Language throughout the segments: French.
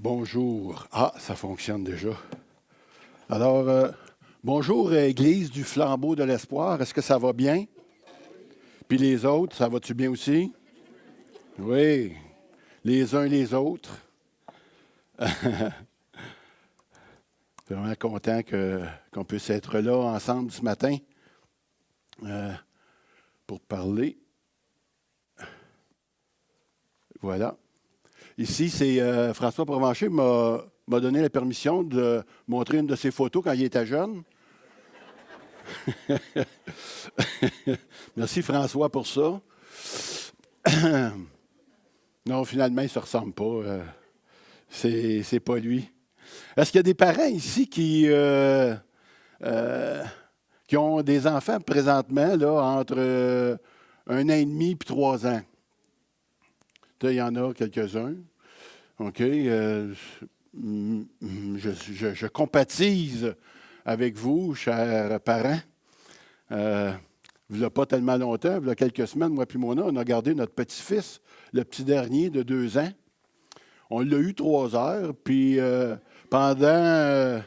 Bonjour. Ah, ça fonctionne déjà. Alors, bonjour, Église du Flambeau de l'Espoir. Est-ce que ça va bien? Puis les autres, ça va-tu bien aussi? Oui, les uns les autres. Je suis vraiment content qu'on puisse être là ensemble ce matin pour parler. Voilà. Ici, c'est François Provencher m'a donné la permission de montrer une de ses photos quand il était jeune. Merci François pour ça. Non, finalement, il ne se ressemble pas. C'est pas lui. Est-ce qu'il y a des parents ici qui ont des enfants présentement là, entre 1 an et demi et 3 ans? Il y en a quelques-uns. OK. Je compatise avec vous, chers parents. Il n'y a pas tellement longtemps, il y a quelques semaines, moi et Mona, on a gardé notre petit-fils, le petit dernier de 2 ans. On l'a eu 3 heures, puis pendant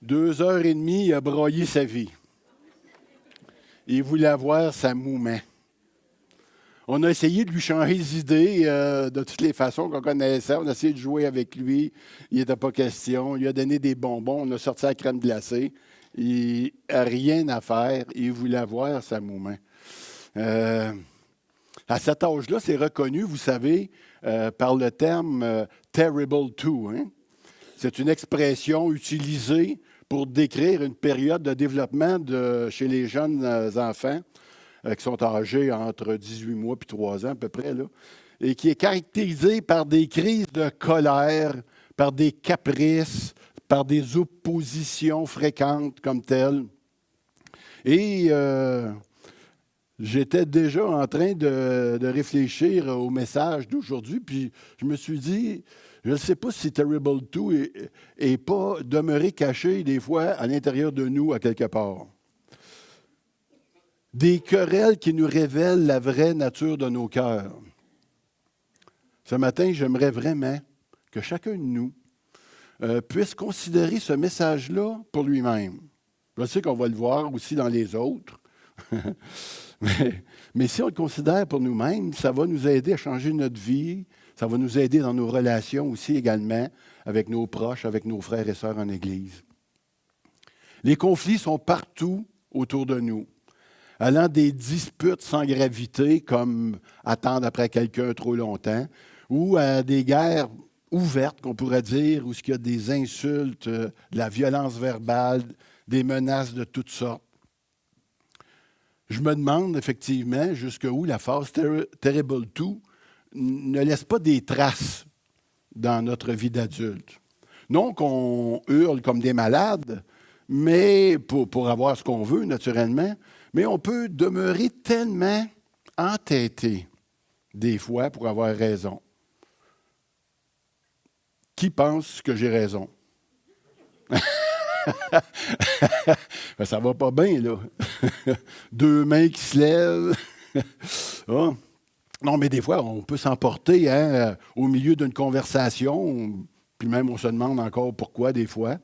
2 heures et demie, il a broyé sa vie. Il voulait avoir sa moument. On a essayé de lui changer les idées de toutes les façons qu'on connaissait. On a essayé de jouer avec lui. Il n'était pas question. On lui a donné des bonbons. On a sorti la crème glacée. Il n'a rien à faire. Il voulait avoir sa moument. À cet âge-là, c'est reconnu, vous savez, par le terme terrible two. Hein? C'est une expression utilisée pour décrire une période de développement chez les jeunes enfants qui sont âgés entre 18 mois et 3 ans à peu près, là, et qui est caractérisée par des crises de colère, par des caprices, par des oppositions fréquentes comme telles. Et j'étais déjà en train de réfléchir au message d'aujourd'hui, puis je me suis dit, je ne sais pas si Terrible 2 n'est pas demeuré caché des fois à l'intérieur de nous à quelque part. Des querelles qui nous révèlent la vraie nature de nos cœurs. Ce matin, j'aimerais vraiment que chacun de nous puisse considérer ce message-là pour lui-même. Je sais qu'on va le voir aussi dans les autres. mais si on le considère pour nous-mêmes, ça va nous aider à changer notre vie, ça va nous aider dans nos relations aussi également avec nos proches, avec nos frères et sœurs en Église. Les conflits sont partout autour de nous, allant des disputes sans gravité, comme attendre après quelqu'un trop longtemps, ou à des guerres ouvertes, qu'on pourrait dire, où il y a des insultes, de la violence verbale, des menaces de toutes sortes. Je me demande effectivement jusqu'où la phase Terrible 2 ne laisse pas des traces dans notre vie d'adulte. Non qu'on hurle comme des malades, mais pour avoir ce qu'on veut, naturellement, mais on peut demeurer tellement entêté, des fois, pour avoir raison. Qui pense que j'ai raison? Ça va pas bien, là. 2 mains qui se lèvent. Oh. Non, mais des fois, on peut s'emporter au milieu d'une conversation, puis même on se demande encore pourquoi, des fois.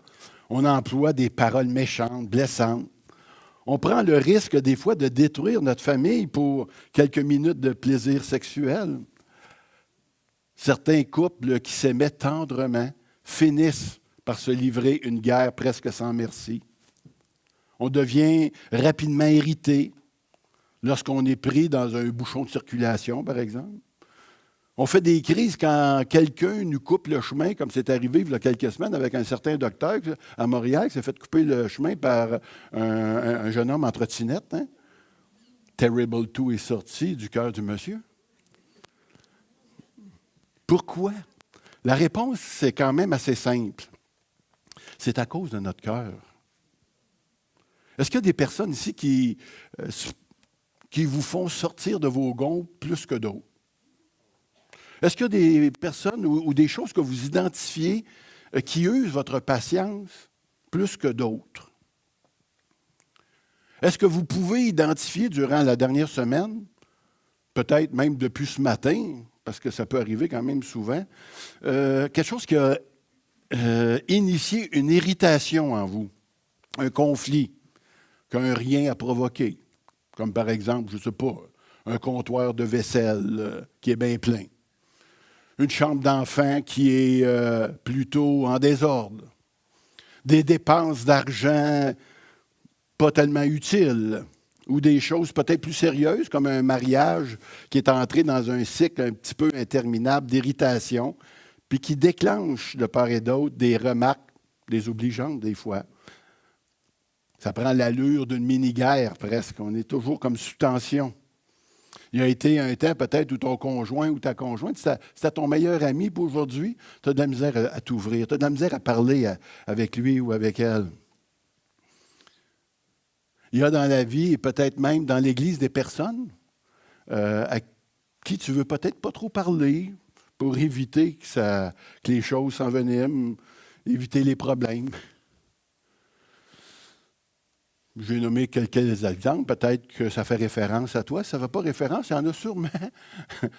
On emploie des paroles méchantes, blessantes. On prend le risque, des fois, de détruire notre famille pour quelques minutes de plaisir sexuel. Certains couples qui s'aimaient tendrement finissent par se livrer une guerre presque sans merci. On devient rapidement irrité lorsqu'on est pris dans un bouchon de circulation, par exemple. On fait des crises quand quelqu'un nous coupe le chemin, comme c'est arrivé il y a quelques semaines avec un certain docteur à Montréal qui s'est fait couper le chemin par un jeune homme en trottinette. Hein? Terrible 2 est sorti du cœur du monsieur. Pourquoi? La réponse, c'est quand même assez simple. C'est à cause de notre cœur. Est-ce qu'il y a des personnes ici qui vous font sortir de vos gonds plus que d'autres? Est-ce qu'il y a des personnes ou des choses que vous identifiez qui usent votre patience plus que d'autres? Est-ce que vous pouvez identifier durant la dernière semaine, peut-être même depuis ce matin, parce que ça peut arriver quand même souvent, quelque chose qui a initié une irritation en vous, un conflit qu'un rien a provoqué, comme par exemple, je ne sais pas, un comptoir de vaisselle qui est bien plein, une chambre d'enfant qui est plutôt en désordre, des dépenses d'argent pas tellement utiles, ou des choses peut-être plus sérieuses, comme un mariage qui est entré dans un cycle un petit peu interminable d'irritation, puis qui déclenche de part et d'autre des remarques désobligeantes des fois. Ça prend l'allure d'une mini-guerre presque. On est toujours comme sous tension. Il y a été un temps peut-être où ton conjoint ou ta conjointe, c'était ton meilleur ami, puis aujourd'hui, tu as de la misère à t'ouvrir, tu as de la misère à parler avec lui ou avec elle. Il y a dans la vie, et peut-être même dans l'Église, des personnes à qui tu ne veux peut-être pas trop parler pour éviter que les choses s'enveniment, éviter les problèmes. J'ai nommé quelques exemples. Peut-être que ça fait référence à toi. Ça ne fait pas référence. Il y en a sûrement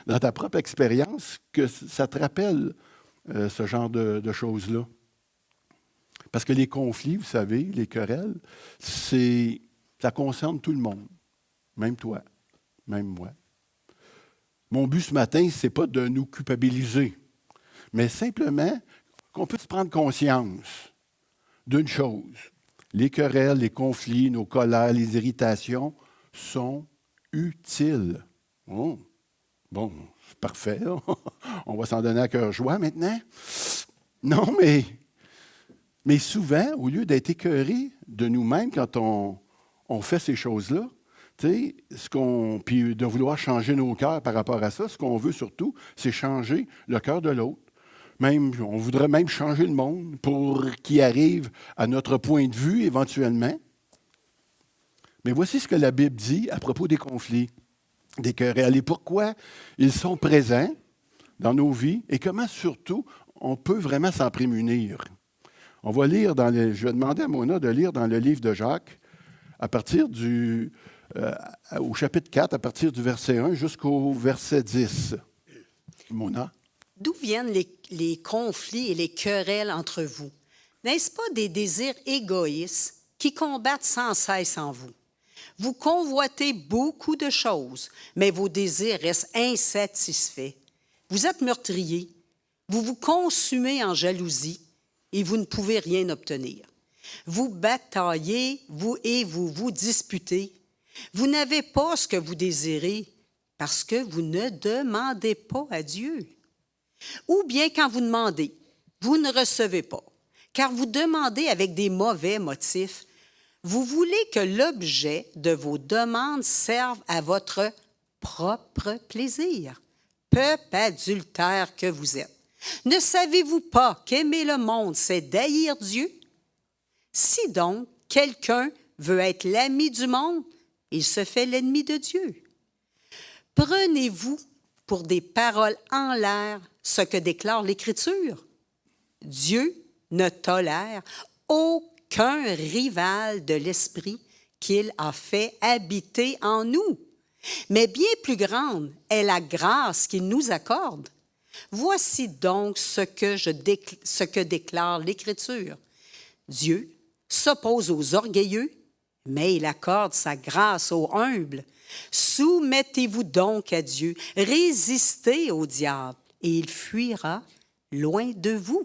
dans ta propre expérience que ça te rappelle ce genre de choses-là. Parce que les conflits, vous savez, les querelles, ça concerne tout le monde. Même toi, même moi. Mon but ce matin, ce n'est pas de nous culpabiliser, mais simplement qu'on puisse prendre conscience d'une chose. Les querelles, les conflits, nos colères, les irritations sont utiles. Oh, bon, c'est parfait. On va s'en donner à cœur joie maintenant. Non, mais souvent, au lieu d'être écœurés de nous-mêmes quand on fait ces choses-là, puis de vouloir changer nos cœurs par rapport à ça, ce qu'on veut surtout, c'est changer le cœur de l'autre. On voudrait même changer le monde pour qu'il arrive à notre point de vue éventuellement. Mais voici ce que la Bible dit à propos des conflits, des querelles, et pourquoi ils sont présents dans nos vies et comment surtout on peut vraiment s'en prémunir. On va lire je vais demander à Mona de lire dans le livre de Jacques, à partir au chapitre 4, à partir du verset 1 jusqu'au verset 10. Mona? D'où viennent les conflits et les querelles entre vous? N'est-ce pas des désirs égoïstes qui combattent sans cesse en vous? Vous convoitez beaucoup de choses, mais vos désirs restent insatisfaits. Vous êtes meurtriers, vous vous consumez en jalousie et vous ne pouvez rien obtenir. Vous bataillez, vous vous disputez. Vous n'avez pas ce que vous désirez parce que vous ne demandez pas à Dieu. Ou bien quand vous demandez, vous ne recevez pas, car vous demandez avec des mauvais motifs. Vous voulez que l'objet de vos demandes serve à votre propre plaisir. Peuple adultère que vous êtes. Ne savez-vous pas qu'aimer le monde, c'est haïr Dieu? Si donc quelqu'un veut être l'ami du monde, il se fait l'ennemi de Dieu. Prenez-vous pour des paroles en l'air ce que déclare l'Écriture. Dieu ne tolère aucun rival de l'esprit qu'il a fait habiter en nous. Mais bien plus grande est la grâce qu'il nous accorde. Voici donc ce que déclare l'Écriture. Dieu s'oppose aux orgueilleux, mais il accorde sa grâce aux humbles. Soumettez-vous donc à Dieu, résistez au diable, et il fuira loin de vous.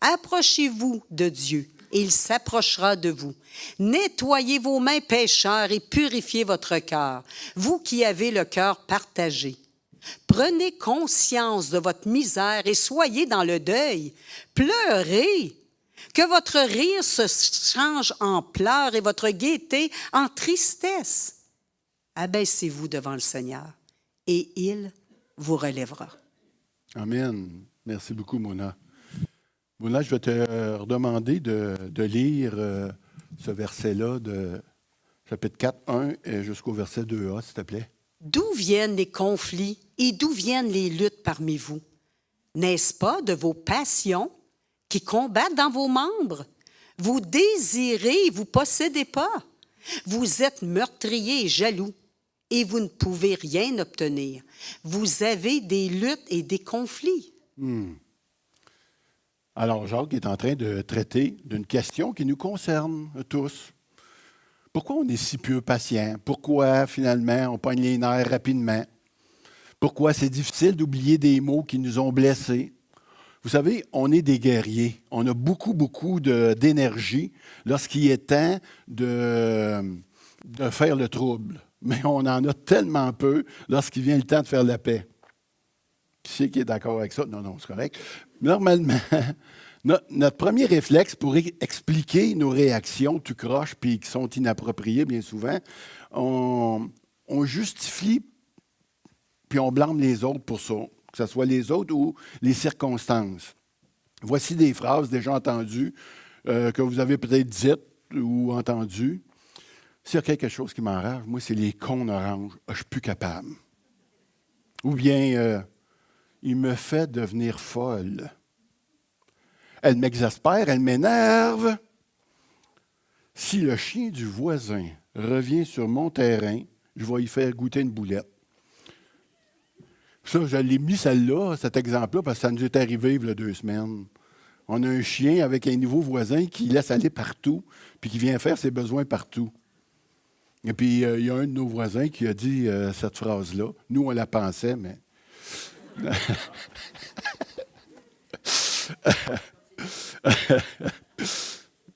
Approchez-vous de Dieu, et il s'approchera de vous. Nettoyez vos mains pécheurs et purifiez votre cœur, vous qui avez le cœur partagé. Prenez conscience de votre misère et soyez dans le deuil. Pleurez, que votre rire se change en pleurs et votre gaieté en tristesse. Abaissez-vous devant le Seigneur et il vous relèvera. Amen. Merci beaucoup, Mona. Mona, je vais te redemander de lire ce verset-là de chapitre 4, 1 jusqu'au verset 2a, s'il te plaît. D'où viennent les conflits et d'où viennent les luttes parmi vous? N'est-ce pas de vos passions qui combattent dans vos membres? Vous désirez et vous possédez pas. Vous êtes meurtriers et jaloux. et vous ne pouvez rien obtenir. Vous avez des luttes et des conflits. Alors, Jacques est en train de traiter d'une question qui nous concerne tous. Pourquoi on est si peu patient? Pourquoi, finalement, on pogne les nerfs rapidement? Pourquoi c'est difficile d'oublier des mots qui nous ont blessés? Vous savez, on est des guerriers. On a beaucoup, beaucoup d'énergie lorsqu'il est temps de faire le trouble. Mais on en a tellement peu lorsqu'il vient le temps de faire la paix. Qui c'est qui est d'accord avec ça? Non, c'est correct. Normalement, notre premier réflexe pour expliquer nos réactions tout croche puis qui sont inappropriées bien souvent, on justifie puis on blâme les autres pour ça, que ce soit les autres ou les circonstances. Voici des phrases déjà entendues que vous avez peut-être dites ou entendues. S'il y a quelque chose qui m'enrage, moi, c'est les cons oranges. Ah, je ne suis plus capable. Ou bien, il me fait devenir folle. Elle m'exaspère, elle m'énerve. Si le chien du voisin revient sur mon terrain, je vais y faire goûter une boulette. Ça, je l'ai mis celle-là, cet exemple-là, parce que ça nous est arrivé il y a 2 semaines. On a un chien avec un nouveau voisin qui laisse aller partout, puis qui vient faire ses besoins partout. Et puis, il y a un de nos voisins qui a dit cette phrase-là. Nous, on la pensait, mais...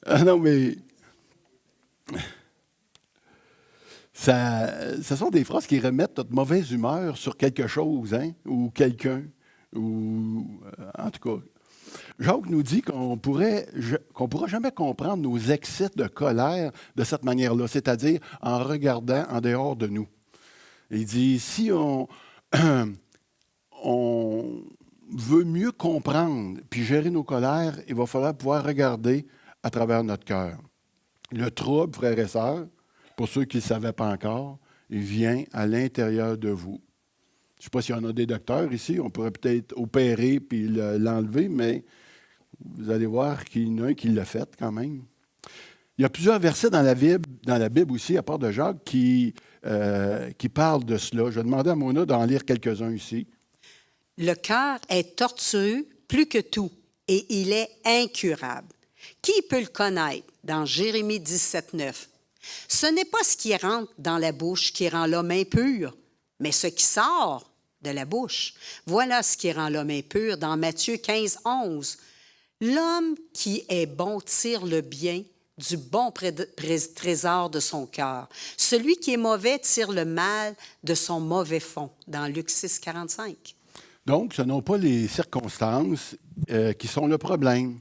Ah non, mais... Ce sont des phrases qui remettent notre mauvaise humeur sur quelque chose, hein, ou quelqu'un, ou en tout cas. Jacques nous dit qu'on pourra jamais comprendre nos excès de colère de cette manière-là, c'est-à-dire en regardant en dehors de nous. Il dit, si on veut mieux comprendre puis gérer nos colères, il va falloir pouvoir regarder à travers notre cœur. Le trouble, frères et sœurs, pour ceux qui ne le savaient pas encore, il vient à l'intérieur de vous. Je ne sais pas s'il y en a des docteurs ici, on pourrait peut-être opérer puis l'enlever, mais vous allez voir qu'il y en a un qui l'a fait quand même. Il y a plusieurs versets dans la Bible aussi, à part de Jacques, qui parlent de cela. Je vais demander à Mona d'en lire quelques-uns ici. Le cœur est tortueux plus que tout, et il est incurable. Qui peut le connaître? Dans Jérémie 17, 9. Ce n'est pas ce qui rentre dans la bouche qui rend l'homme impur, mais ce qui sort de la bouche. Voilà ce qui rend l'homme impur dans Matthieu 15, 11. L'homme qui est bon tire le bien du bon trésor de son cœur. Celui qui est mauvais tire le mal de son mauvais fond, dans Luc 6, 45. Donc, ce n'est pas les circonstances qui sont le problème.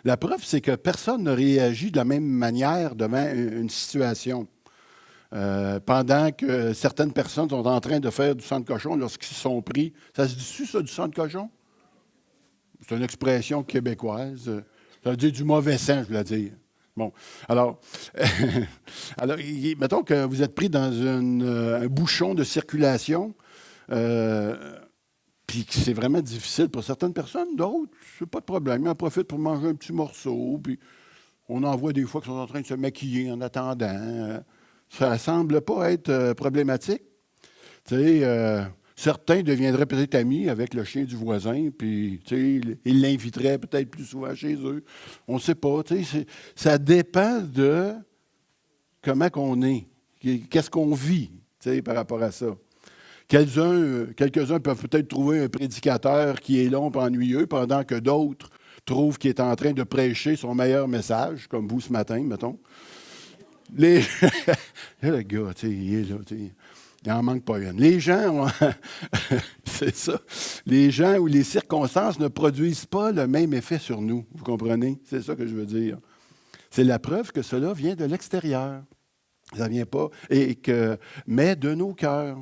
La preuve, c'est que personne ne réagit de la même manière devant une situation. Pendant que certaines personnes sont en train de faire du sang de cochon lorsqu'ils sont pris. Ça se dit-tu, ça, du sang de cochon? C'est une expression québécoise. Ça veut dire du mauvais sang, je voulais dire. Bon, alors, mettons que vous êtes pris dans un bouchon de circulation, puis que c'est vraiment difficile pour certaines personnes. D'autres, c'est pas de problème. Ils en profitent pour manger un petit morceau, puis on en voit des fois qui sont en train de se maquiller en attendant. Ça ne semble pas être problématique. Tu sais, certains deviendraient peut-être amis avec le chien du voisin, puis tu sais, ils l'inviteraient peut-être plus souvent chez eux. On ne sait pas. Tu sais, ça dépend de comment qu'on est, qu'est-ce qu'on vit, tu sais, par rapport à ça. Quelques-uns peuvent peut-être trouver un prédicateur qui est long et ennuyeux, pendant que d'autres trouvent qu'il est en train de prêcher son meilleur message, comme vous ce matin, mettons. Le gars, tu sais, il est là, tu sais. Il n'en manque pas une. Les gens, c'est ça. Les gens ou les circonstances ne produisent pas le même effet sur nous. Vous comprenez? C'est ça que je veux dire. C'est la preuve que cela vient de l'extérieur. Ça ne vient pas, mais de nos cœurs.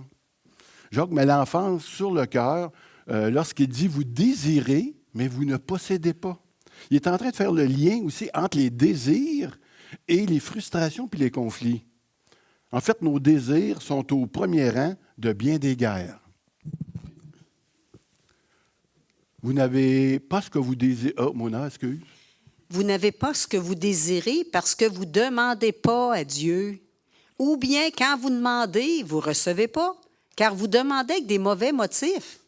Jacques met l'emphase sur le cœur lorsqu'il dit « vous désirez, mais vous ne possédez pas ». Il est en train de faire le lien aussi entre les désirs et les frustrations puis les conflits. En fait, nos désirs sont au premier rang de bien des guerres. Vous n'avez pas ce que vous désirez. Oh, Mona, excuse. Vous n'avez pas ce que vous désirez parce que vous ne demandez pas à Dieu. Ou bien quand vous demandez, vous ne recevez pas, car vous demandez avec des mauvais motifs.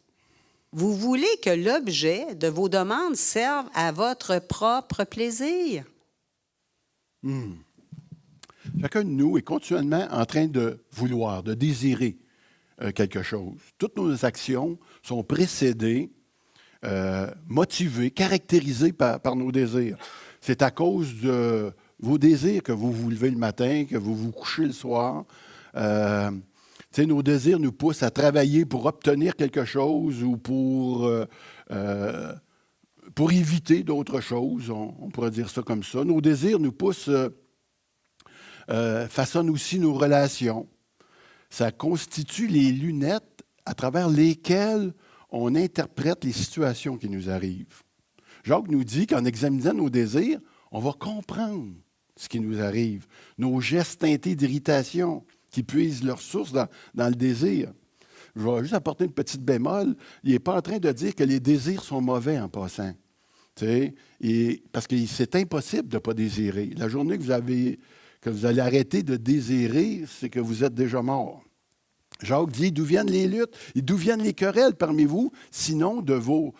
Vous voulez que l'objet de vos demandes serve à votre propre plaisir. Chacun de nous est continuellement en train de vouloir, de désirer quelque chose. Toutes nos actions sont précédées, motivées, caractérisées par nos désirs. C'est à cause de vos désirs que vous vous levez le matin, que vous vous couchez le soir. Nos désirs nous poussent à travailler pour obtenir quelque chose ou pour éviter d'autres choses. On pourrait dire ça comme ça. Nos désirs nous poussent, façonnent aussi nos relations. Ça constitue les lunettes à travers lesquelles on interprète les situations qui nous arrivent. Jacques nous dit qu'en examinant nos désirs, on va comprendre ce qui nous arrive, nos gestes teintés d'irritation qui puisent leur source dans le désir. Je vais juste apporter une petite bémol. Il n'est pas en train de dire que les désirs sont mauvais en passant. Parce que c'est impossible de ne pas désirer. La journée que vous allez arrêter de désirer, c'est que vous êtes déjà mort. Jacques dit, d'où viennent les luttes? Et d'où viennent les querelles parmi vous, sinon de vos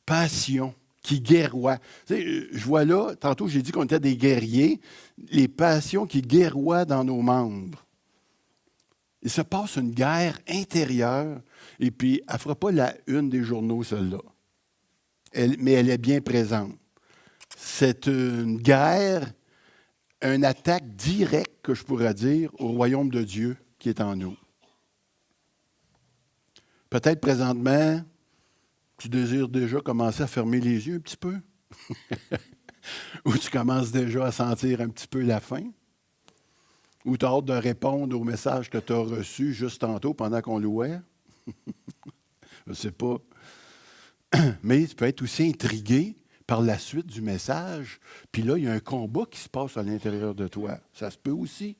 passions qui guerroient. Je vois là, tantôt j'ai dit qu'on était des guerriers, les passions qui guerroient dans nos membres. Il se passe une guerre intérieure, et puis elle ne fera pas la une des journaux, celle-là. Mais elle est bien présente. C'est une guerre, une attaque directe, que je pourrais dire, au royaume de Dieu qui est en nous. Peut-être présentement, tu désires déjà commencer à fermer les yeux un petit peu. Ou tu commences déjà à sentir un petit peu la faim. Ou tu as hâte de répondre au message que tu as reçu juste tantôt pendant qu'on louait. Je ne sais pas. Mais tu peux être aussi intrigué par la suite du message. Puis là, il y a un combat qui se passe à l'intérieur de toi. Ça se peut aussi.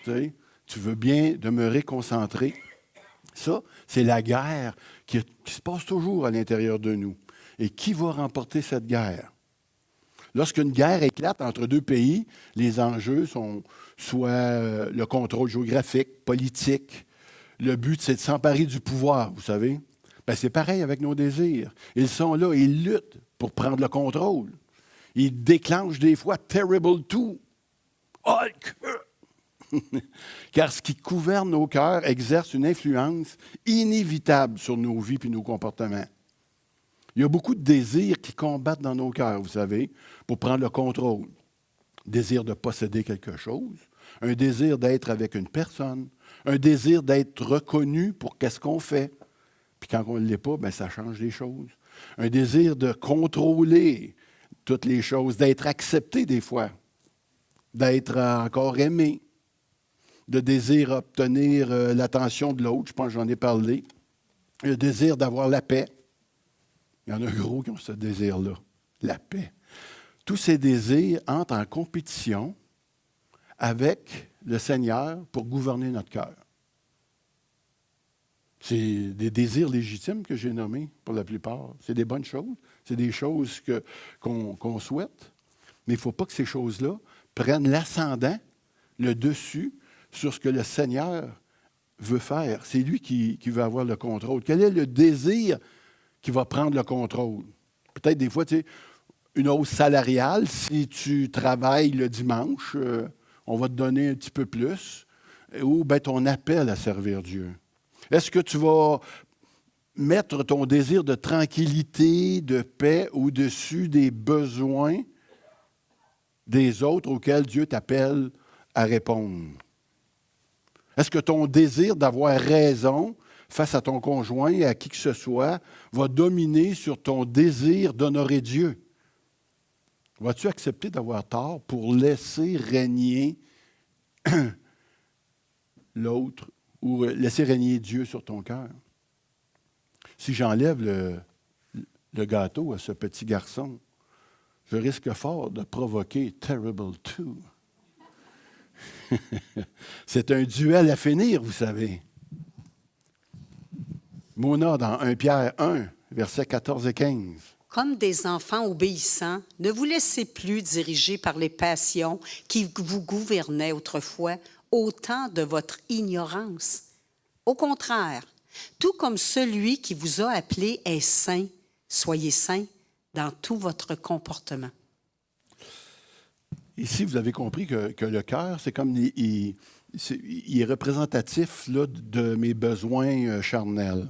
Tu veux bien demeurer concentré. Ça, c'est la guerre qui se passe toujours à l'intérieur de nous. Et qui va remporter cette guerre? Lorsqu'une guerre éclate entre deux pays, les enjeux sont soit le contrôle géographique, politique. Le but, c'est de s'emparer du pouvoir, vous savez. C'est pareil avec nos désirs. Ils sont là, ils luttent pour prendre le contrôle. Ils déclenchent des fois Terrible 2. Hulk! Car ce qui gouverne nos cœurs exerce une influence inévitable sur nos vies et nos comportements. Il y a beaucoup de désirs qui combattent dans nos cœurs, vous savez, pour prendre le contrôle. Désir de posséder quelque chose, un désir d'être avec une personne, un désir d'être reconnu pour qu'est-ce qu'on fait. Puis quand on ne l'est pas, ça change les choses. Un désir de contrôler toutes les choses, d'être accepté des fois, d'être encore aimé, de désir obtenir l'attention de l'autre, je pense que j'en ai parlé, le désir d'avoir la paix. Il y en a gros qui ont ce désir-là, la paix. Tous ces désirs entrent en compétition avec le Seigneur pour gouverner notre cœur. C'est des désirs légitimes que j'ai nommés pour la plupart. C'est des bonnes choses. C'est des choses qu'on souhaite. Mais il ne faut pas que ces choses-là prennent l'ascendant, le dessus, sur ce que le Seigneur veut faire. C'est lui qui veut avoir le contrôle. Quel est le désir qui va prendre le contrôle? Peut-être des fois, une hausse salariale. Si tu travailles le dimanche, on va te donner un petit peu plus. Ou ton appel à servir Dieu. Est-ce que tu vas mettre ton désir de tranquillité, de paix au-dessus des besoins des autres auxquels Dieu t'appelle à répondre? Est-ce que ton désir d'avoir raison face à ton conjoint et à qui que ce soit va dominer sur ton désir d'honorer Dieu? Vas-tu accepter d'avoir tort pour laisser régner l'autre ou laisser régner Dieu sur ton cœur? Si j'enlève le gâteau à ce petit garçon, je risque fort de provoquer Terrible 2. C'est un duel à finir, vous savez. Mona, dans 1 Pierre 1, versets 14 et 15. Comme des enfants obéissants, ne vous laissez plus diriger par les passions qui vous gouvernaient autrefois autant de votre ignorance. Au contraire, tout comme celui qui vous a appelé est saint, soyez saints dans tout votre comportement. Ici, vous avez compris que le cœur, c'est comme il est représentatif là, de mes besoins charnels.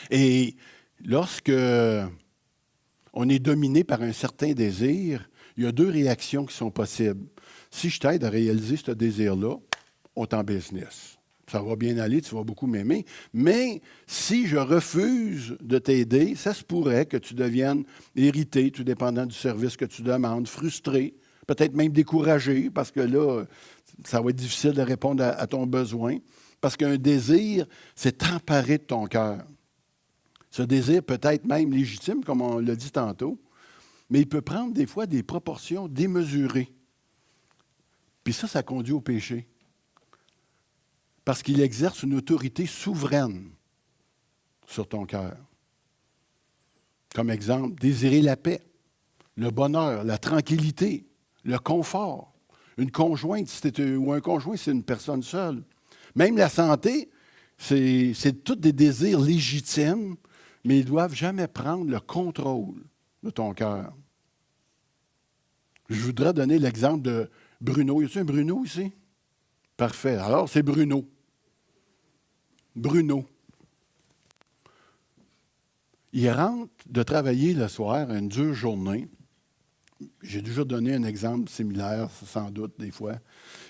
Et lorsque on est dominé par un certain désir, il y a deux réactions qui sont possibles. Si je t'aide à réaliser ce désir-là, on est en business. Ça va bien aller, tu vas beaucoup m'aimer. Mais si je refuse de t'aider, ça se pourrait que tu deviennes irrité, tout dépendant du service que tu demandes, frustré, peut-être même découragé, parce que là, ça va être difficile de répondre à ton besoin. Parce qu'un désir, c'est emparé de ton cœur. Ce désir peut être même légitime, comme on l'a dit tantôt, mais il peut prendre des fois des proportions démesurées. Puis ça conduit au péché. Parce qu'il exerce une autorité souveraine sur ton cœur. Comme exemple, désirer la paix, le bonheur, la tranquillité, le confort. Une conjointe, ou un conjoint, c'est une personne seule. Même la santé, c'est tous des désirs légitimes, mais ils ne doivent jamais prendre le contrôle de ton cœur. Je voudrais donner l'exemple de Bruno. Y a-t-il un Bruno ici? Parfait. Alors, c'est Bruno. Bruno. Il rentre de travailler le soir, une dure journée. J'ai déjà donné un exemple similaire, sans doute, des fois.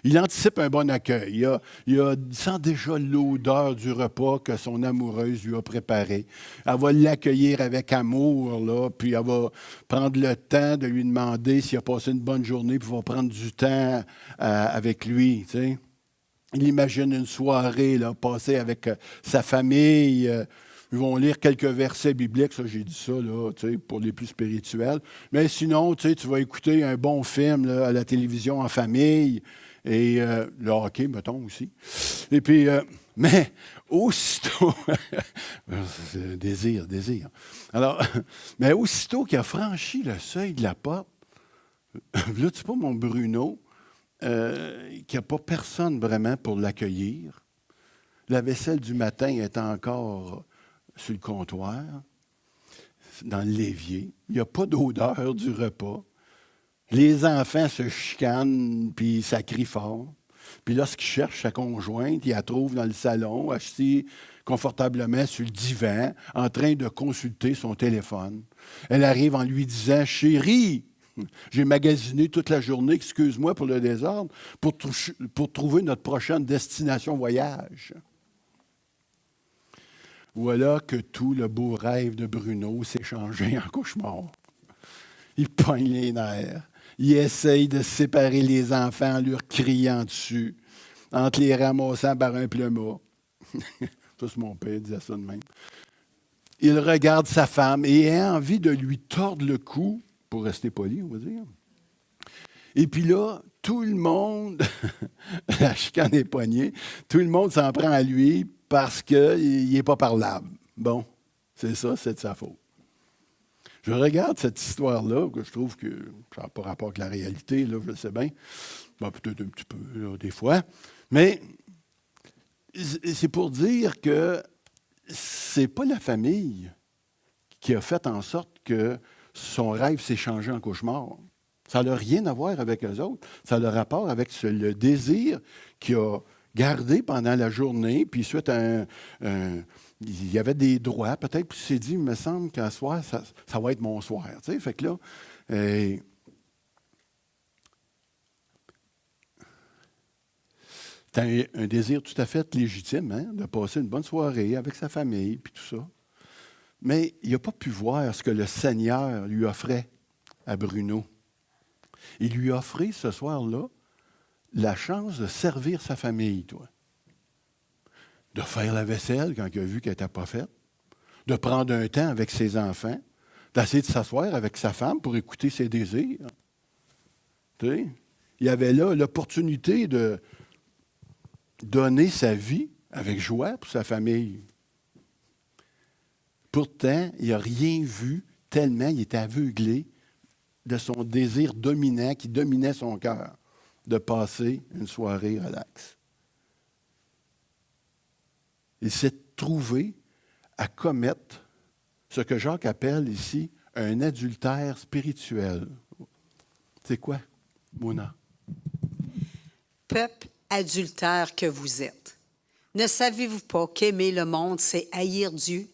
Il anticipe un bon accueil. Il sent déjà l'odeur du repas que son amoureuse lui a préparé. Elle va l'accueillir avec amour, là, puis elle va prendre le temps de lui demander s'il a passé une bonne journée, puis va prendre du temps avec lui, tu sais. Il imagine une soirée là, passée avec sa famille. Ils vont lire quelques versets bibliques. Ça, j'ai dit ça là, pour les plus spirituels. Mais sinon, tu vas écouter un bon film là, à la télévision en famille. Et le hockey, mettons aussi. Et puis, mais aussitôt... désir. Alors, mais aussitôt qu'il a franchi le seuil de la porte, là, tu sais pas, mon Bruno... qu'il n'y a pas personne vraiment pour l'accueillir. La vaisselle du matin est encore sur le comptoir, dans l'évier. Il n'y a pas d'odeur du repas. Les enfants se chicanent, puis ça crie fort. Puis lorsqu'il cherche sa conjointe, il la trouve dans le salon, assise confortablement sur le divan, en train de consulter son téléphone. Elle arrive en lui disant « Chérie, j'ai magasiné toute la journée, excuse-moi pour le désordre, pour trouver notre prochaine destination voyage. » Voilà que tout le beau rêve de Bruno s'est changé en cauchemar. Il pogne les nerfs. Il essaye de séparer les enfants en leur criant dessus, en te les ramassant par un pleumas. Ça, c'est mon père, disait ça de même. Il regarde sa femme et a envie de lui tordre le cou, pour rester poli, on va dire. Et puis là, tout le monde, la chicane est poignée, tout le monde s'en prend à lui parce qu'il n'est pas parlable. Bon, c'est ça, c'est de sa faute. Je regarde cette histoire-là, que je trouve que ça n'a pas rapport avec la réalité, là, je le sais bien. Bon, peut-être un petit peu, là, des fois. Mais c'est pour dire que c'est pas la famille qui a fait en sorte que son rêve s'est changé en cauchemar. Ça n'a rien à voir avec eux autres. Ça a le rapport avec le désir qu'il a gardé pendant la journée, puis suite à il y avait des droits, peut-être, puis il s'est dit, il me semble qu'à soir, ça va être mon soir. Tu sais, fait que là, c'est un désir tout à fait légitime, hein, de passer une bonne soirée avec sa famille, puis tout ça. Mais il n'a pas pu voir ce que le Seigneur lui offrait à Bruno. Il lui a offert ce soir-là la chance de servir sa famille, toi. De faire la vaisselle quand il a vu qu'elle n'était pas faite, de prendre un temps avec ses enfants, d'essayer de s'asseoir avec sa femme pour écouter ses désirs. Tu sais, il y avait là l'opportunité de donner sa vie avec joie pour sa famille. Pourtant, il n'a rien vu tellement il était aveuglé de son désir dominant qui dominait son cœur de passer une soirée relaxe. Il s'est trouvé à commettre ce que Jacques appelle ici un adultère spirituel. C'est quoi, Mona? Peuple adultère que vous êtes, ne savez-vous pas qu'aimer le monde, c'est haïr Dieu?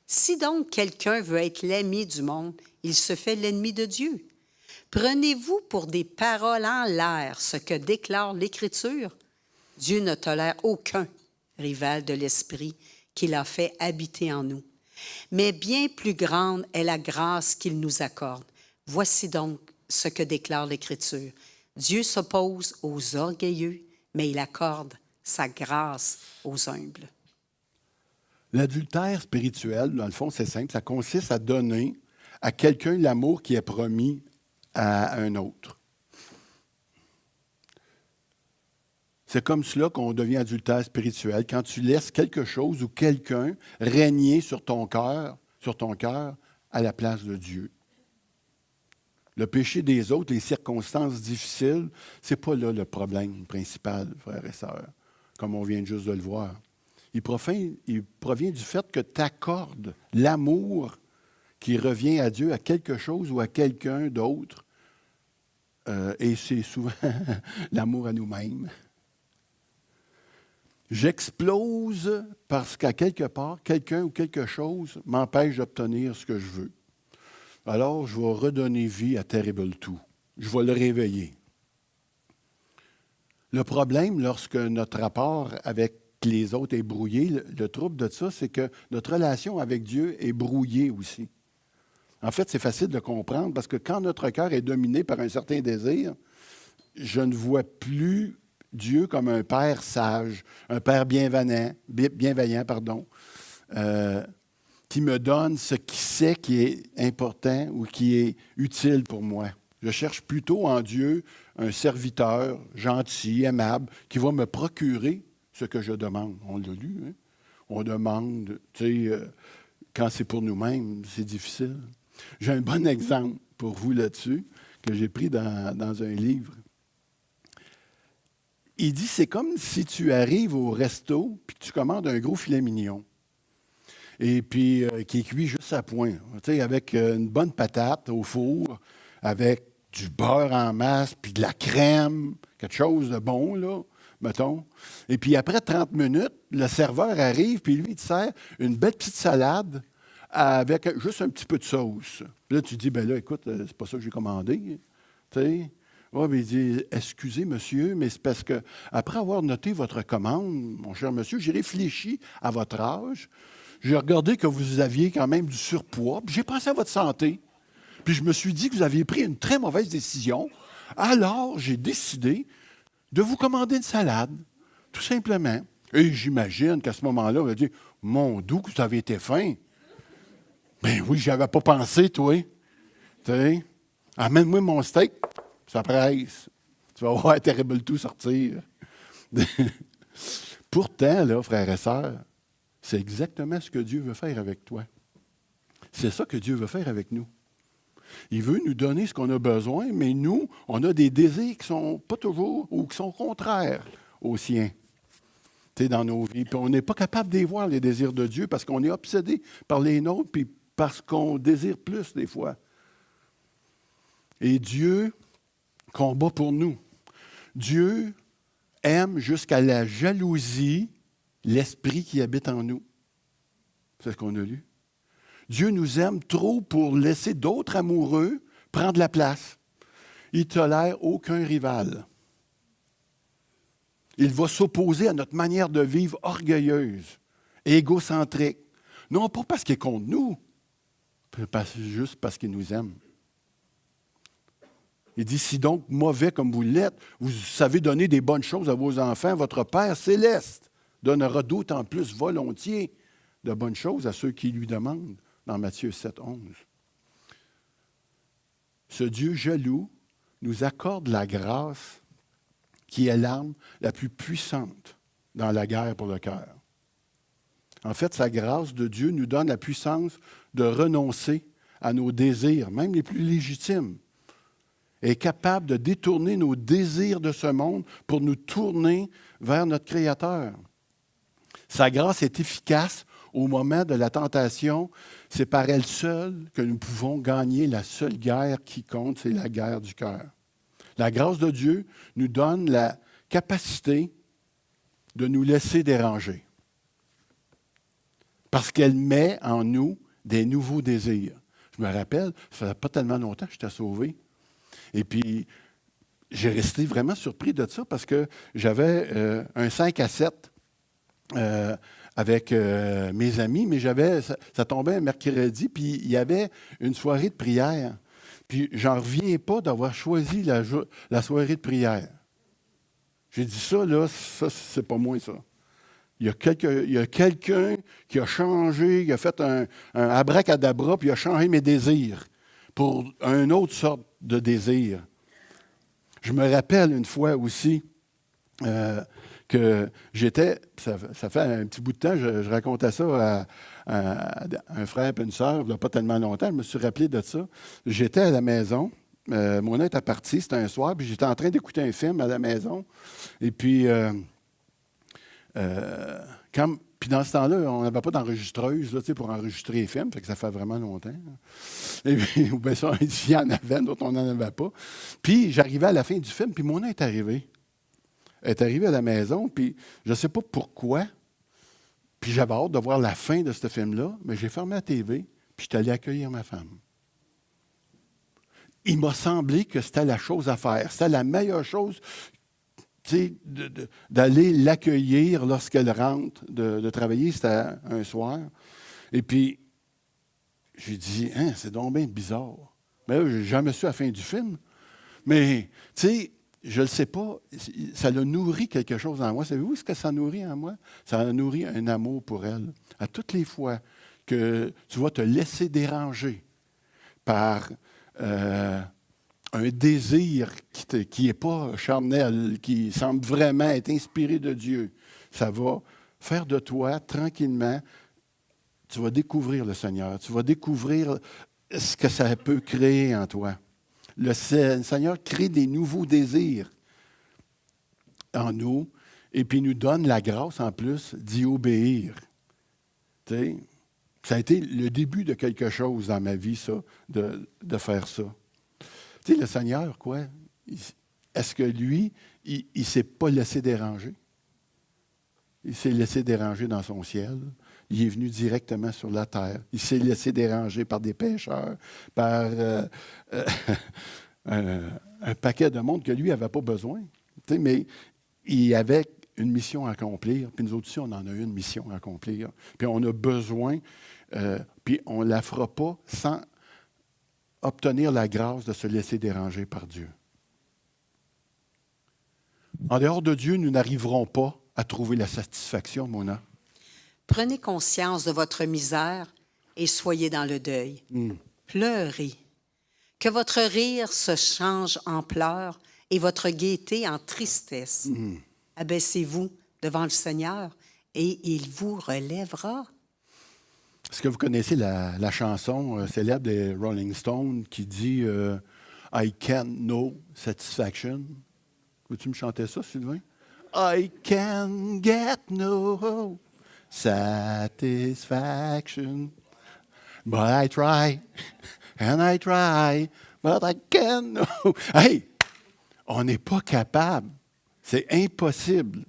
Si donc quelqu'un veut être l'ami du monde, il se fait l'ennemi de Dieu. Prenez-vous pour des paroles en l'air ce que déclare l'Écriture? Dieu ne tolère aucun rival de l'Esprit qu'il a fait habiter en nous. Mais bien plus grande est la grâce qu'il nous accorde. Voici donc ce que déclare l'Écriture. Dieu s'oppose aux orgueilleux, mais il accorde sa grâce aux humbles. L'adultère spirituel, dans le fond, c'est simple. Ça consiste à donner à quelqu'un l'amour qui est promis à un autre. C'est comme cela qu'on devient adultère spirituel, quand tu laisses quelque chose ou quelqu'un régner sur ton cœur à la place de Dieu. Le péché des autres, les circonstances difficiles, ce n'est pas là le problème principal, frères et sœurs, comme on vient juste de le voir. Il provient du fait que tu accordes l'amour qui revient à Dieu à quelque chose ou à quelqu'un d'autre. Et c'est souvent l'amour à nous-mêmes. J'explose parce qu'à quelque part, quelqu'un ou quelque chose m'empêche d'obtenir ce que je veux. Alors, je vais redonner vie à Terrible Two. Je vais le réveiller. Le problème, lorsque notre rapport avec les autres est brouillé, le trouble de ça, c'est que notre relation avec Dieu est brouillée aussi. En fait, c'est facile de comprendre parce que quand notre cœur est dominé par un certain désir, je ne vois plus Dieu comme un père sage, un père bienveillant, qui me donne ce qu'il sait qui est important ou qui est utile pour moi. Je cherche plutôt en Dieu un serviteur gentil, aimable, qui va me procurer ce que je demande. On l'a lu, hein? On demande, quand c'est pour nous-mêmes, c'est difficile. J'ai un bon exemple pour vous là-dessus, que j'ai pris dans un livre. Il dit, c'est comme si tu arrives au resto puis que tu commandes un gros filet mignon. Et puis, qui est cuit juste à point, avec une bonne patate au four, avec du beurre en masse, puis de la crème, quelque chose de bon, là, mettons. Et puis, après 30 minutes, le serveur arrive, puis lui, il te sert une belle petite salade avec juste un petit peu de sauce. Puis là, tu dis, ben là, écoute, c'est pas ça que j'ai commandé, tu sais. Oui, mais il dit, excusez, monsieur, mais c'est parce que, après avoir noté votre commande, mon cher monsieur, j'ai réfléchi à votre âge. J'ai regardé que vous aviez quand même du surpoids, puis j'ai pensé à votre santé. Puis je me suis dit que vous aviez pris une très mauvaise décision. Alors, j'ai décidé de vous commander une salade, tout simplement. Et j'imagine qu'à ce moment-là, vous allez dire, mon Dieu, que vous avez été fin. Ben oui, j'y avais pas pensé, toi. Tu sais, amène-moi mon steak, ça presse. Tu vas voir Terrible Two sortir. Pourtant, là, frères et sœurs, c'est exactement ce que Dieu veut faire avec toi. C'est ça que Dieu veut faire avec nous. Il veut nous donner ce qu'on a besoin, mais nous, on a des désirs qui ne sont pas toujours ou qui sont contraires aux siens dans nos vies. Puis on n'est pas capable d'y voir les désirs de Dieu parce qu'on est obsédé par les nôtres puis parce qu'on désire plus des fois. Et Dieu combat pour nous. Dieu aime jusqu'à la jalousie l'esprit qui habite en nous. C'est ce qu'on a lu. Dieu nous aime trop pour laisser d'autres amoureux prendre la place. Il ne tolère aucun rival. Il va s'opposer à notre manière de vivre orgueilleuse, égocentrique. Non pas parce qu'il est contre nous, juste parce qu'il nous aime. Il dit, si donc mauvais comme vous l'êtes, vous savez donner des bonnes choses à vos enfants, votre Père céleste donnera d'autant plus volontiers de bonnes choses à ceux qui lui demandent, dans Matthieu 7, 11. Ce Dieu jaloux nous accorde la grâce qui est l'arme la plus puissante dans la guerre pour le cœur. En fait, sa grâce de Dieu nous donne la puissance de renoncer à nos désirs, même les plus légitimes, est capable de détourner nos désirs de ce monde pour nous tourner vers notre Créateur. Sa grâce est efficace au moment de la tentation. C'est par elle seule que nous pouvons gagner la seule guerre qui compte, c'est la guerre du cœur. La grâce de Dieu nous donne la capacité de nous laisser déranger. Parce qu'elle met en nous des nouveaux désirs. Je me rappelle, ça ne fait pas tellement longtemps que j'étais sauvé. Et puis, j'ai resté vraiment surpris de ça parce que j'avais un 5 à 7 avec mes amis, mais ça tombait un mercredi, puis il y avait une soirée de prière. Puis, j'en reviens pas d'avoir choisi la soirée de prière. J'ai dit ça, là, ça, c'est pas moi, ça. Il y a quelqu'un qui a changé, qui a fait un abracadabra, puis il a changé mes désirs pour une autre sorte de désir. Je me rappelle une fois aussi que j'étais, ça fait un petit bout de temps, je racontais ça à un frère et une sœur, il n'y a pas tellement longtemps, je me suis rappelé de ça. J'étais à la maison, mon était parti, c'était un soir, puis j'étais en train d'écouter un film à la maison. Et puis, puis dans ce temps-là, on n'avait pas d'enregistreuse là, pour enregistrer les films, fait que ça fait vraiment longtemps. Et puis, ou bien ça, il y en avait, d'autres, on n'en avait pas. Puis j'arrivais à la fin du film, puis Mona est arrivée. Elle est arrivée à la maison, puis je ne sais pas pourquoi, puis j'avais hâte de voir la fin de ce film-là, mais j'ai fermé la TV, puis je suis allé accueillir ma femme. Il m'a semblé que c'était la chose à faire. C'était la meilleure chose d'aller l'accueillir lorsqu'elle rentre de travailler. C'était un soir. Et puis, j'ai dit, hein, c'est donc bien bizarre. Mais là, je n'ai jamais su à la fin du film. Mais, tu sais, je ne le sais pas, ça a nourri quelque chose en moi. Savez-vous ce que ça nourrit en moi? Ça a nourri un amour pour elle. À toutes les fois que tu vas te laisser déranger par un désir qui n'est pas charnel, qui semble vraiment être inspiré de Dieu, ça va faire de toi, tranquillement, tu vas découvrir le Seigneur. Tu vas découvrir ce que ça peut créer en toi. Le Seigneur crée des nouveaux désirs en nous et puis nous donne la grâce en plus d'y obéir. Tu sais, ça a été le début de quelque chose dans ma vie, ça, de faire ça. Tu sais, le Seigneur, quoi, est-ce que lui, il ne s'est pas laissé déranger? Il s'est laissé déranger dans son ciel. Il est venu directement sur la terre. Il s'est laissé déranger par des pécheurs, par un paquet de monde que lui n'avait pas besoin. Tu sais, mais il avait une mission à accomplir. Puis nous autres aussi, on en a une mission à accomplir. Puis on a besoin, puis on ne la fera pas sans obtenir la grâce de se laisser déranger par Dieu. En dehors de Dieu, nous n'arriverons pas à trouver la satisfaction, Mona. Prenez conscience de votre misère et soyez dans le deuil. Pleurez. Que votre rire se change en pleurs et votre gaieté en tristesse. Abaissez-vous devant le Seigneur et il vous relèvera. Est-ce que vous connaissez la chanson célèbre des Rolling Stones qui dit I can no satisfaction? Veux-tu me chanter ça, Sylvain? I can get no satisfaction, but I try, and I try, but I can no. Hey, on n'est pas capable, c'est impossible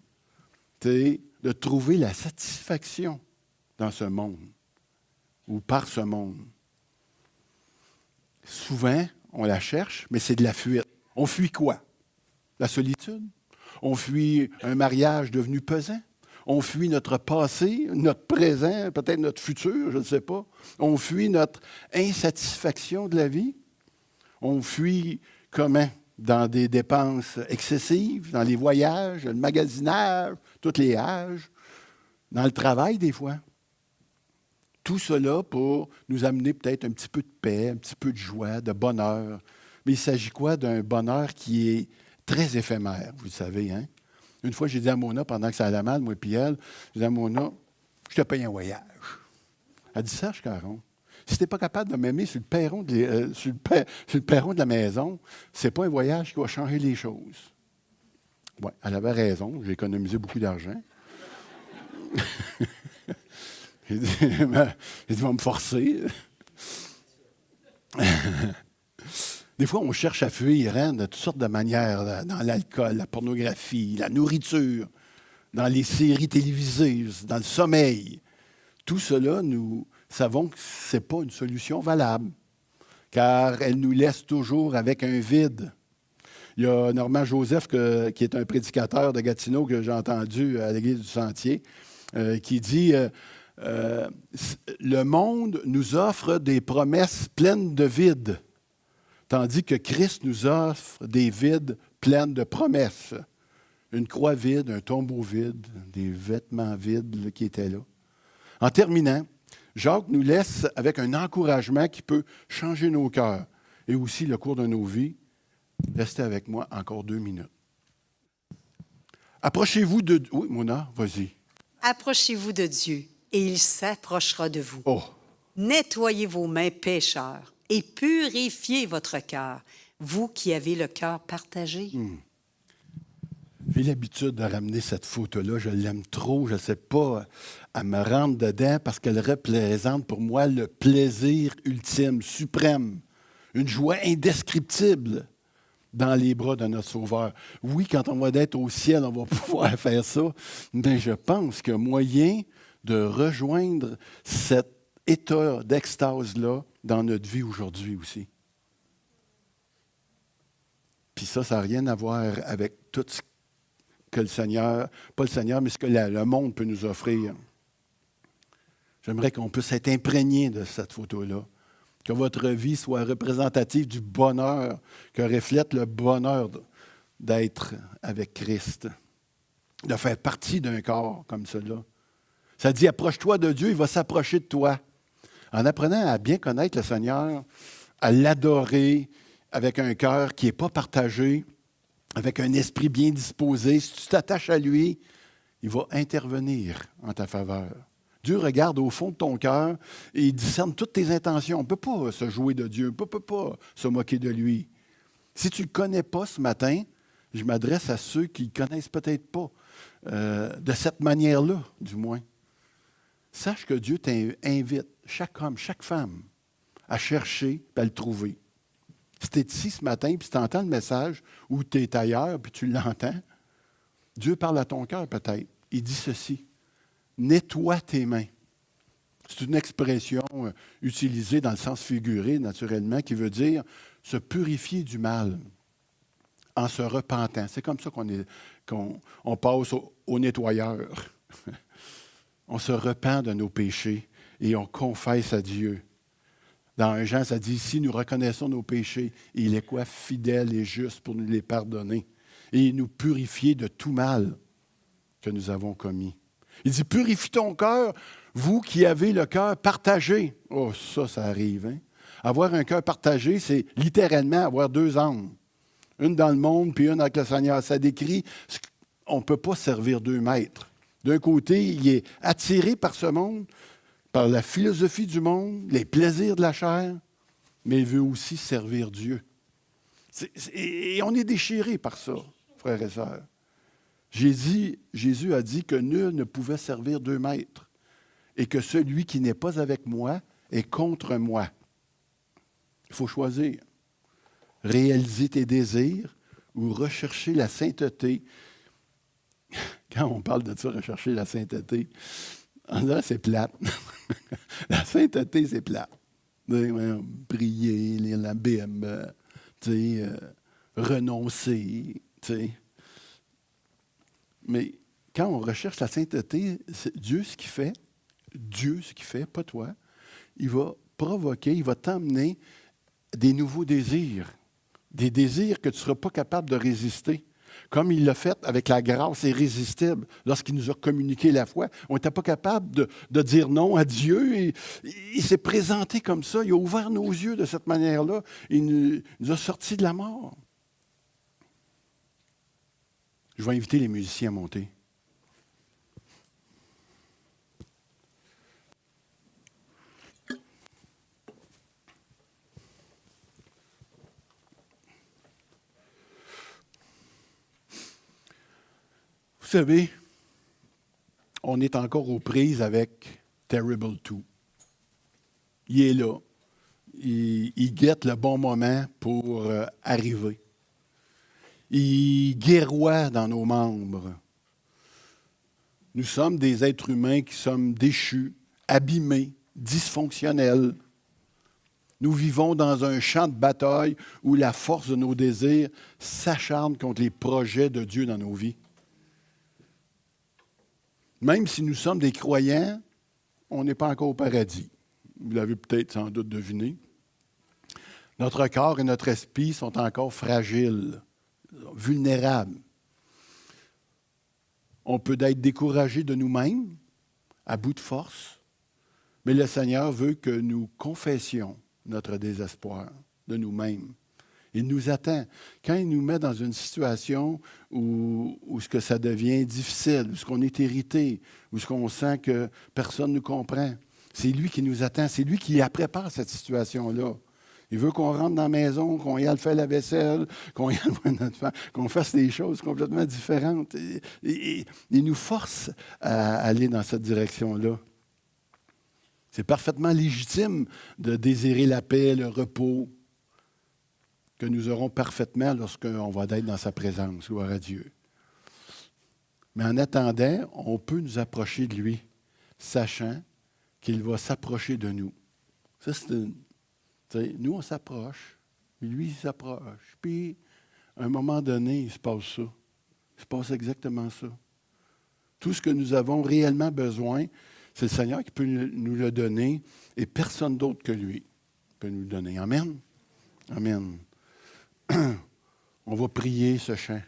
de trouver la satisfaction dans ce monde ou par ce monde. Souvent, on la cherche, mais c'est de la fuite. On fuit quoi? La solitude? On fuit un mariage devenu pesant? On fuit notre passé, notre présent, peut-être notre futur, je ne sais pas. On fuit notre insatisfaction de la vie. On fuit comment? Dans des dépenses excessives, dans les voyages, le magasinage, tous les âges, dans le travail des fois. Tout cela pour nous amener peut-être un petit peu de paix, un petit peu de joie, de bonheur. Mais il s'agit quoi d'un bonheur qui est très éphémère, vous le savez, hein? Une fois, j'ai dit à Mona, pendant que ça allait mal, moi et puis elle, j'ai dit à Mona, je te paye un voyage. Elle dit, Serge Caron, Si tu n'es pas capable de m'aimer sur le perron sur le perron de la maison, ce n'est pas un voyage qui va changer les choses. Oui, elle avait raison. J'ai économisé beaucoup d'argent. Il dit, il va me forcer. Des fois, on cherche à fuir de toutes sortes de manières, dans l'alcool, la pornographie, la nourriture, dans les séries télévisées, dans le sommeil. Tout cela, nous savons que ce n'est pas une solution valable, car elle nous laisse toujours avec un vide. Il y a Normand Joseph, qui est un prédicateur de Gatineau que j'ai entendu à l'Église du Sentier, qui dit le monde nous offre des promesses pleines de vides, tandis que Christ nous offre des vides pleines de promesses. Une croix vide, un tombeau vide, des vêtements vides là, qui étaient là. En terminant, Jacques nous laisse avec un encouragement qui peut changer nos cœurs et aussi le cours de nos vies. Restez avec moi encore 2 minutes. Approchez-vous de... Oui, Mona, vas-y. Approchez-vous de Dieu, et il s'approchera de vous. Oh! Nettoyez vos mains, pécheurs, et purifiez votre cœur, vous qui avez le cœur partagé. J'ai l'habitude de ramener cette photo-là. Je l'aime trop. Je ne sais pas à me rendre dedans parce qu'elle représente pour moi le plaisir ultime, suprême, une joie indescriptible dans les bras de notre Sauveur. Oui, quand on va être au ciel, on va pouvoir faire ça, mais je pense qu'il y a moyen de rejoindre cet état d'extase-là dans notre vie aujourd'hui aussi. Puis ça n'a rien à voir avec tout ce que le Seigneur, pas le Seigneur, mais ce que le monde peut nous offrir. J'aimerais qu'on puisse être imprégné de cette photo-là. Que votre vie soit représentative du bonheur, que reflète le bonheur d'être avec Christ, de faire partie d'un corps comme cela. Ça dit, approche-toi de Dieu, il va s'approcher de toi. En apprenant à bien connaître le Seigneur, à l'adorer avec un cœur qui n'est pas partagé, avec un esprit bien disposé, si tu t'attaches à lui, il va intervenir en ta faveur. Dieu regarde au fond de ton cœur et il discerne toutes tes intentions. On ne peut pas se jouer de Dieu, on ne peut pas se moquer de lui. Si tu ne le connais pas ce matin, je m'adresse à ceux qui ne le connaissent peut-être pas, de cette manière-là, du moins. Sache que Dieu t'invite, chaque homme, chaque femme, à chercher et à le trouver. Si tu es ici ce matin, puis tu entends le message, ou tu es ailleurs, puis tu l'entends, Dieu parle à ton cœur peut-être. Il dit ceci, nettoie tes mains. C'est une expression utilisée dans le sens figuré, naturellement, qui veut dire se purifier du mal en se repentant. C'est comme ça qu'on passe au nettoyeur. On se repent de nos péchés et on confesse à Dieu. Dans 1 Jean, ça dit, si nous reconnaissons nos péchés, il est quoi? Fidèle et juste pour nous les pardonner et nous purifier de tout mal que nous avons commis. Il dit, purifie ton cœur, vous qui avez le cœur partagé. Oh, ça arrive, hein? Avoir un cœur partagé, c'est littéralement avoir 2 âmes. Une dans le monde, puis une avec le Seigneur. Ça décrit, on ne peut pas servir 2 maîtres. D'un côté, il est attiré par ce monde, par la philosophie du monde, les plaisirs de la chair, mais il veut aussi servir Dieu. Et on est déchiré par ça, frères et sœurs. Jésus a dit que nul ne pouvait servir 2 maîtres et que celui qui n'est pas avec moi est contre moi. Il faut choisir. Réaliser tes désirs ou rechercher la sainteté. Quand on parle de ça, rechercher la sainteté, là, c'est plate. La sainteté, c'est plate. Prier, lire la Bible, renoncer. Mais quand on recherche la sainteté, c'est Dieu ce qu'il fait, pas toi, il va provoquer, il va t'emmener des nouveaux désirs, des désirs que tu ne seras pas capable de résister. Comme il l'a fait avec la grâce irrésistible lorsqu'il nous a communiqué la foi. On n'était pas capable de dire non à Dieu. Il s'est présenté comme ça. Il a ouvert nos yeux de cette manière-là. Il nous a sortis de la mort. Je vais inviter les musiciens à monter. savez, on est encore aux prises avec Terrible 2. Il est là. Il guette le bon moment pour arriver. Il guerroie dans nos membres. Nous sommes des êtres humains qui sommes déchus, abîmés, dysfonctionnels. Nous vivons dans un champ de bataille où la force de nos désirs s'acharne contre les projets de Dieu dans nos vies. Même si nous sommes des croyants, on n'est pas encore au paradis. Vous l'avez peut-être sans doute deviné. Notre corps et notre esprit sont encore fragiles, vulnérables. On peut être découragé de nous-mêmes, à bout de force, mais le Seigneur veut que nous confessions notre désespoir de nous-mêmes. Il nous attend. Quand il nous met dans une situation où ce que ça devient difficile, où ce qu'on est irrité, où ce qu'on sent que personne ne nous comprend, c'est lui qui nous attend. C'est lui qui la prépare, cette situation-là. Il veut qu'on rentre dans la maison, qu'on y aille faire la vaisselle, qu'on y aille voir notre femme, qu'on fasse des choses complètement différentes. Il nous force à aller dans cette direction-là. C'est parfaitement légitime de désirer la paix, le repos, que nous aurons parfaitement lorsqu'on va être dans sa présence, gloire à Dieu. Mais en attendant, on peut nous approcher de lui, sachant qu'il va s'approcher de nous. Ça, nous, on s'approche, mais lui, il s'approche. Puis, à un moment donné, il se passe ça. Il se passe exactement ça. Tout ce que nous avons réellement besoin, c'est le Seigneur qui peut nous le donner et personne d'autre que lui peut nous le donner. Amen? Amen. On va prier ce chant.